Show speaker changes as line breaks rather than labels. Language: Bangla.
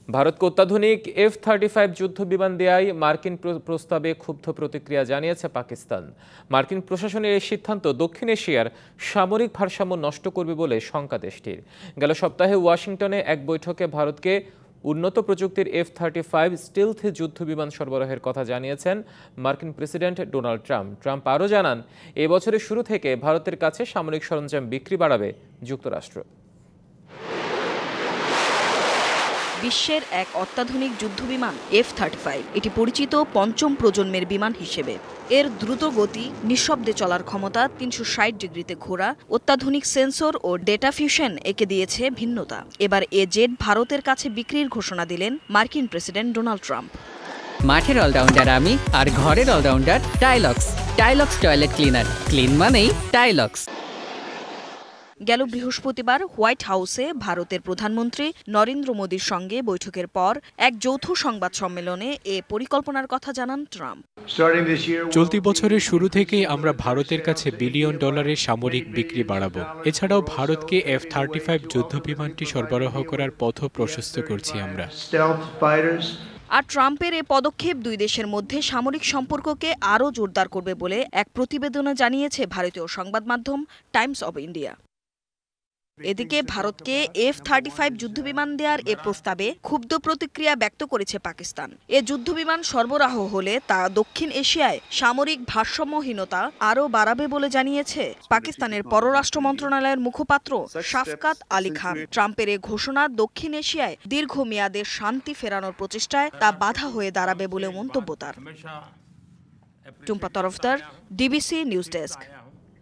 ভারতকে অত্যাধুনিক F-35 যুদ্ধ বিমান দেয়ায় মার্কিন প্রস্তাবে ক্ষুব্ধ প্রতিক্রিয়া জানিয়েছে পাকিস্তান। মার্কিন প্রশাসনের এই সিদ্ধান্ত দক্ষিণ এশিয়ার সামরিক ভারসাম্য নষ্ট করবে বলে শঙ্কা দেশটির। গেল সপ্তাহে ওয়াশিংটনে এক বৈঠকে ভারতকে উন্নত প্রযুক্তির F-35 স্টিলথ যুদ্ধ বিমান সরবরাহের কথা জানিয়েছেন মার্কিন প্রেসিডেন্ট ডোনাল্ড ট্রাম্প। ট্রাম্প আরও জানান, এ বছরের শুরু থেকে ভারতের কাছে সামরিক সরঞ্জাম বিক্রি বাড়াবে যুক্তরাষ্ট্র।
বিশ্বের এক অত্যাধুনিক যুদ্ধবিমান F-35 এটি পরিচিত পঞ্চম প্রজন্মের বিমান হিসেবে। এর দ্রুত গতি, নিঃশব্দে চলার ক্ষমতা, ৩৬০ ডিগ্রিতে ঘোরা, অত্যাধুনিক সেন্সর ও ডেটা ফিউশন একে দিয়েছে ভিন্নতা। এবার এ জেট ভারতের কাছে বিক্রির ঘোষণা দিলেন মার্কিন প্রেসিডেন্ট ডোনাল্ড ট্রাম্প।
মাঠের অলরাউন্ডার আমি, আর ঘরের all rounder Tylox. Tylox toilet cleaner, clean মানেই টাইলক্স।
গেল বৃহস্পতিবার হোয়াইট হাউসে ভারতের প্রধানমন্ত্রী নরেন্দ্র মোদীর সঙ্গে বৈঠকের পর এক যৌথ সংবাদ সম্মেলনে এ পরিকল্পনার কথা জানান ট্রাম্প।
চলতি বছরের শুরু থেকেই আমরা ভারতের কাছে বিলিয়ন ডলারের সামরিক বিক্রি বাড়াবো। এছাড়াও ভারতকে F-35 যুদ্ধ বিমানটি সরবরাহ করার পথও প্রশস্ত করছি আমরা।
আর ট্রাম্পের এ পদক্ষেপ দুই দেশের মধ্যে সামরিক সম্পর্ককে আরও জোরদার করবে বলে এক প্রতিবেদনে জানিয়েছে ভারতীয় সংবাদ মাধ্যম টাইমস অব ইন্ডিয়া। এদিকে ভারতকে F-35 যুদ্ধবিমান দেওয়ার এ প্রস্তাবে ক্ষুব্ধ প্রতিক্রিয়া ব্যক্ত করেছে পাকিস্তান। এ যুদ্ধবিমান সরবরাহ হলে তা দক্ষিণ এশিয়ায় সামরিক ভারসাম্যহীনতা আরও বাড়াবে বলে জানিয়েছে পাকিস্তানের পররাষ্ট্র মন্ত্রণালয়ের মুখপাত্র শাফকাত আলী খান। ট্রাম্পের এ ঘোষণা দক্ষিণ এশিয়ায় দীর্ঘমেয়াদের শান্তি ফেরানোর প্রচেষ্টায় তা বাধা হয়ে দাঁড়াবে বলে মন্তব্য তার। Tumpa Tarafdar, DBC news desk.